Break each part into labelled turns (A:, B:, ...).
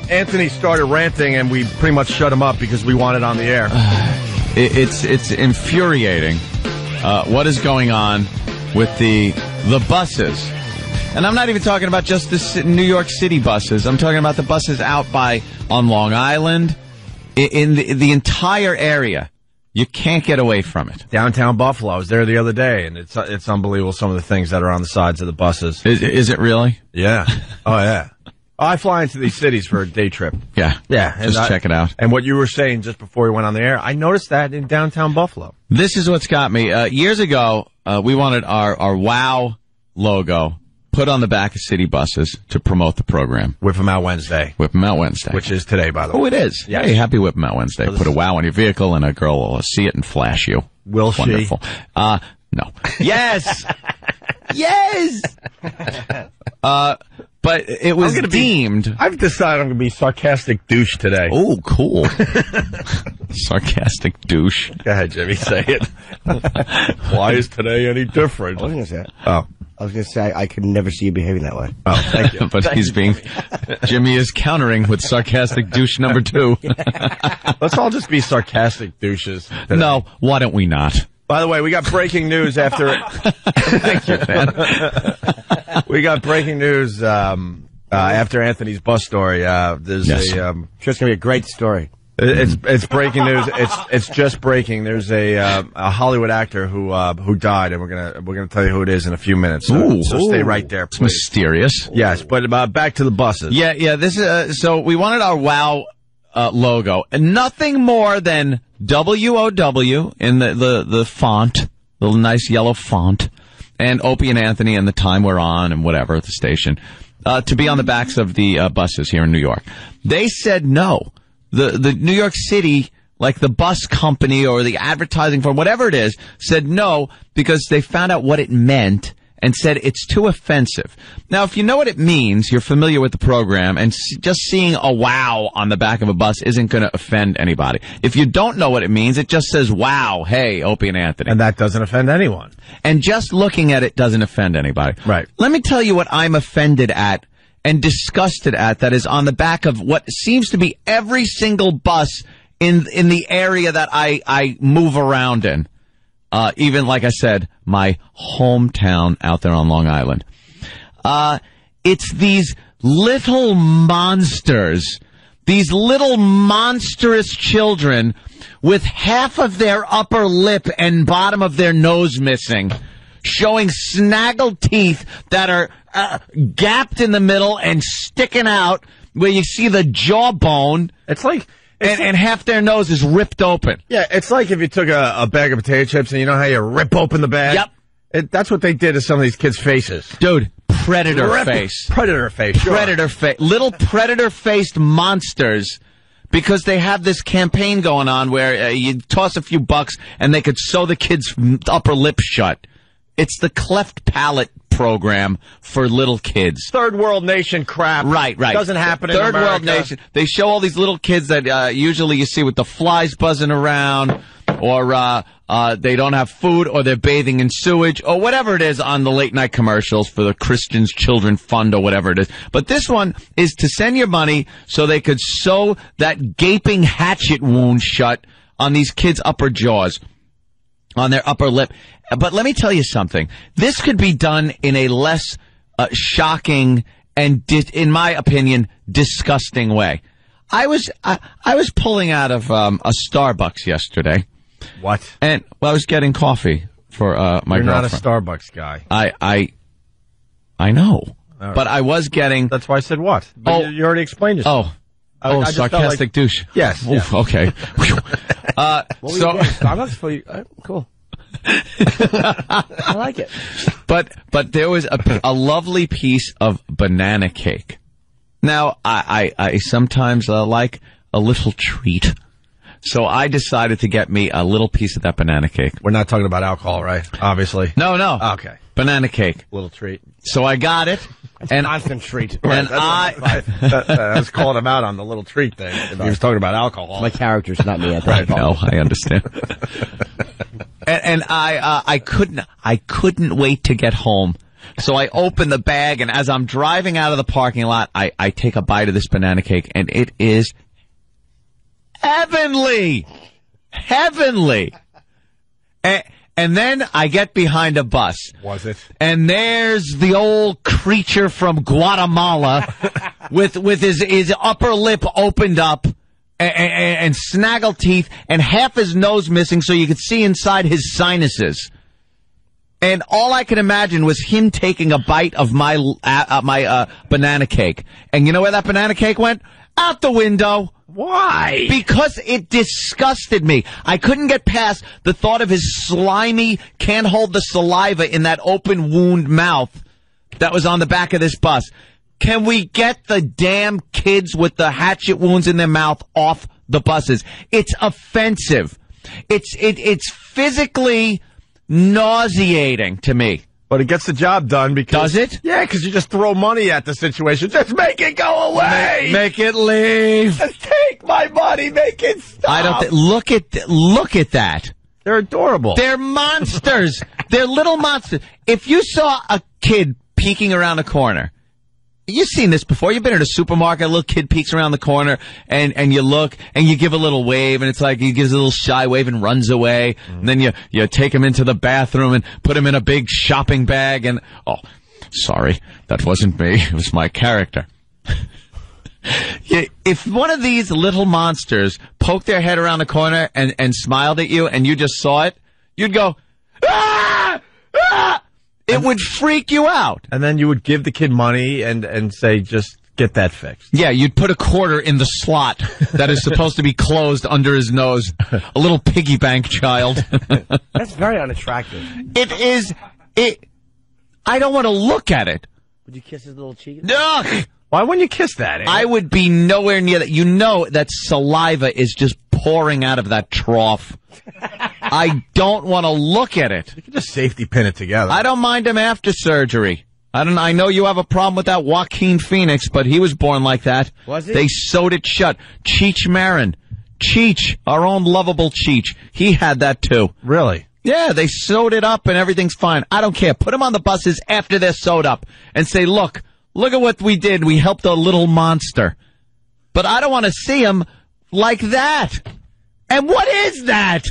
A: Anthony started ranting, and we pretty much shut him up because we want it on the air.
B: It's infuriating what is going on with the buses. And I'm not even talking about just the New York City buses. I'm talking about the buses out on Long Island, in the entire area. You can't get away from it.
A: Downtown Buffalo. I was there the other day, and it's unbelievable some of the things that are on the sides of the buses.
B: Is it really?
A: Yeah. Oh, yeah. I fly into these cities for a day trip.
B: Yeah.
A: Yeah.
B: Just check it out.
A: And what you were saying just before we went on the air, I noticed that in downtown Buffalo.
B: This is what's got me. Years ago, we wanted our WOW logo put on the back of city buses to promote the program.
A: Whip 'em out Wednesday.
B: Whip 'em out Wednesday.
A: Which is today, by the way.
B: Oh, it is.
A: Yes.
B: Hey, happy Whip 'em out Wednesday. Put a WOW on your vehicle and a girl will see it and flash you.
A: Will
B: Wonderful.
A: she?
B: No. Yes! Yes! But it was deemed...
A: I've decided I'm going to be sarcastic douche today.
B: Oh, cool. Sarcastic douche.
A: Go ahead, Jimmy, say it. Why is today any different?
C: I was going to say.
A: Oh.
C: I was going to say I could never see you behaving that way.
A: Oh, thank you.
B: But Jimmy is countering with sarcastic douche number 2.
A: Let's all just be sarcastic douches today.
B: No, why don't we not?
A: By the way, we got breaking news after... Thank you, man. We got breaking news after Anthony's bus story. There's
C: sure it's going to be a great story.
A: It's breaking news. It's just breaking. There's a Hollywood actor who died, and we're gonna tell you who it is in a few minutes. So stay right there, please.
B: It's mysterious.
A: Yes, but back to the buses.
B: Yeah. This is so we wanted our WOW logo, and nothing more than WOW in the font, the nice yellow font, and Opie and Anthony and the time we're on and whatever the station to be on the backs of the buses here in New York. They said no. The New York City, like the bus company or the advertising firm, whatever it is, said no because they found out what it meant and said it's too offensive. Now, if you know what it means, you're familiar with the program, and just seeing a wow on the back of a bus isn't going to offend anybody. If you don't know what it means, it just says, wow, hey, Opie and Anthony.
A: And that doesn't offend anyone.
B: And just looking at it doesn't offend anybody.
A: Right.
B: Let me tell you what I'm offended at and disgusted at that is on the back of what seems to be every single bus in the area that I move around in. Even, like I said, my hometown out there on Long Island. It's these little monsters, these little monstrous children with half of their upper lip and bottom of their nose missing, showing snaggled teeth that are gapped in the middle and sticking out where you see the jawbone.
A: It's like...
B: And half their nose is ripped open.
A: Yeah, it's like if you took a bag of potato chips and you know how you rip open the bag?
B: Yep.
A: That's what they did to some of these kids' faces.
B: Dude, predator face.
A: Predator face, sure.
B: Predator face. Little predator-faced monsters, because they have this campaign going on where you toss a few bucks and they could sew the kid's upper lip shut. It's the cleft palate program for little kids.
A: Third world nation crap.
B: Right.
A: Doesn't happen in
B: Third
A: America.
B: world nation. They show all these little kids that usually you see with the flies buzzing around, or they don't have food, or they're bathing in sewage, or whatever it is on the late night commercials for the Christians Children Fund or whatever it is. But this one is to send your money so they could sew that gaping hatchet wound shut on these kids' upper jaws, on their upper lip. But let me tell you something. This could be done in a less shocking and, in my opinion, disgusting way. I was pulling out of a Starbucks yesterday.
A: What?
B: And I was getting coffee for my girlfriend.
A: You're not a Starbucks guy.
B: I know,
A: right.
B: But I was getting.
A: That's why I said what. But you already explained yourself.
B: I sarcastic douche.
A: Yes.
B: Oof, yeah. Okay.
C: Starbucks for you. Cool. I like it.
B: But there was a lovely piece of banana cake. Now, I sometimes like a little treat. So I decided to get me a little piece of that banana cake.
A: We're not talking about alcohol, right? Obviously.
B: No.
A: Okay.
B: Banana cake.
A: Little treat.
B: So I got it.
C: And constant treat.
B: And
A: I was calling him out on the little treat thing. He was talking about alcohol.
C: My character's not me.
B: Right. No, I understand. And I couldn't wait to get home So I open the bag, and as I'm driving out of the parking lot, I take a bite of this banana cake, and it is heavenly. Heavenly. And then I get behind a bus.
A: Was it?
B: And there's the old creature from Guatemala with his upper lip opened up and snaggle teeth and half his nose missing so you could see inside his sinuses. And all I could imagine was him taking a bite of my banana cake. And you know where that banana cake went? Out the window.
A: Why?
B: Because it disgusted me. I couldn't get past the thought of his slimy, can't hold the saliva in that open wound mouth that was on the back of this bus. Can we get the damn kids with the hatchet wounds in their mouth off the buses? It's offensive. It's physically nauseating to me.
A: But it gets the job done because...
B: Does it?
A: Yeah, because you just throw money at the situation. Just make it go away!
B: Make it leave!
A: Just take my money, make it stop!
B: I don't look at that.
A: They're adorable.
B: They're monsters. They're little monsters. If you saw a kid peeking around a corner, you've seen this before. You've been at a supermarket, a little kid peeks around the corner, and you look, and you give a little wave, and it's like he gives a little shy wave and runs away. And then you take him into the bathroom and put him in a big shopping bag, and, oh, sorry, that wasn't me. It was my character. If one of these little monsters poked their head around the corner and smiled at you, and you just saw it, you'd go, ah! Ah! It would freak you out.
A: And then you would give the kid money and say, just get that fixed.
B: Yeah, you'd put a quarter in the slot that is supposed to be closed under his nose. A little piggy bank child.
C: That's very unattractive.
B: It is. I don't want to look at it.
C: Would you kiss his little cheek?
B: Ugh!
A: Why wouldn't you kiss that? Eh?
B: I would be nowhere near that. You know that saliva is just pouring out of that trough. I don't want to look at it.
A: You can just safety pin it together.
B: I don't mind him after surgery. I know you have a problem with that Joaquin Phoenix, but he was born like that.
C: Was he?
B: They sewed it shut. Cheech Marin. Cheech, our own lovable Cheech. He had that too.
A: Really?
B: Yeah, they sewed it up and everything's fine. I don't care. Put them on the buses after they're sewed up and say, look at what we did. We helped a little monster. But I don't want to see him like that. And what is that?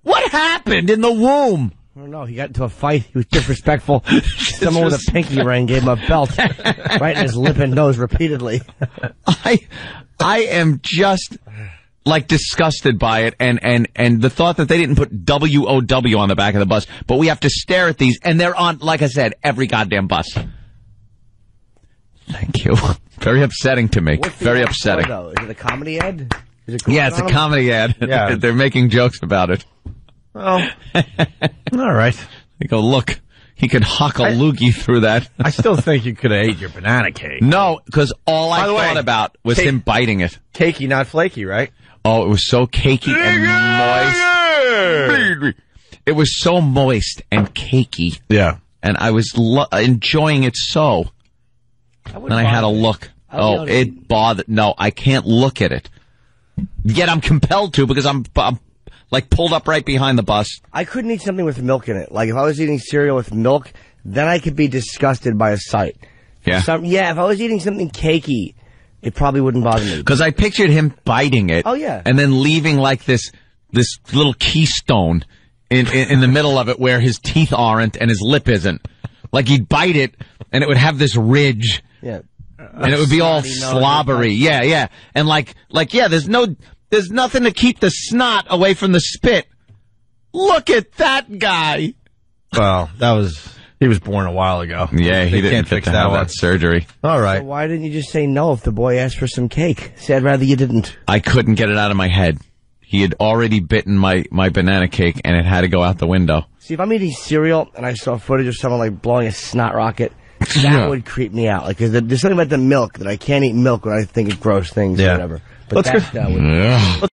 B: What happened in the womb?
C: I don't know. He got into a fight. He was disrespectful. Someone with a pinky ring gave him a belt right in his lip and nose repeatedly.
B: I am just like disgusted by it, and the thought that they didn't put WOW on the back of the bus, but we have to stare at these, and they're on, like I said, every goddamn bus. Thank you. Very upsetting to me. Very upsetting.
C: Though? Is it a comedy ad?
B: Yeah, it's a comedy ad.
A: Yeah.
B: They're making jokes about it.
A: Oh. All right.
B: They go, look, he could huck a loogie through that.
A: I still think you could have ate your banana cake.
B: No, because all I thought about was him biting it.
A: Cakey, not flaky, right?
B: Oh, it was so cakey and moist. It was so moist and cakey.
A: Yeah.
B: And I was enjoying it so. And I had a look. Oh, it bothered. No, I can't look at it. Yet I'm compelled to because I'm like pulled up right behind the bus.
C: I couldn't eat something with milk in it. Like if I was eating cereal with milk, then I could be disgusted by a sight.
B: Yeah.
C: If I was eating something cakey, it probably wouldn't bother me.
B: Because I pictured him biting it.
C: Oh, yeah.
B: And then leaving like this little keystone in the middle of it where his teeth aren't and his lip isn't. Like he'd bite it and it would have this ridge.
C: Yeah.
B: And it would be all slobbery. Yeah, yeah. And yeah, there's nothing to keep the snot away from the spit. Look at that guy.
A: Well, he was born a while ago.
B: Yeah, he didn't
A: can't fix that one.
B: That surgery.
A: All right.
C: So why didn't you just say no if the boy asked for some cake? Say, I'd rather you didn't.
B: I couldn't get it out of my head. He had already bitten my banana cake, and it had to go out the window.
C: See, if I'm eating cereal and I saw footage of someone like blowing a snot rocket, that would creep me out. Like, cause there's something about the milk that I can't eat milk when I think of gross things or whatever. But that would.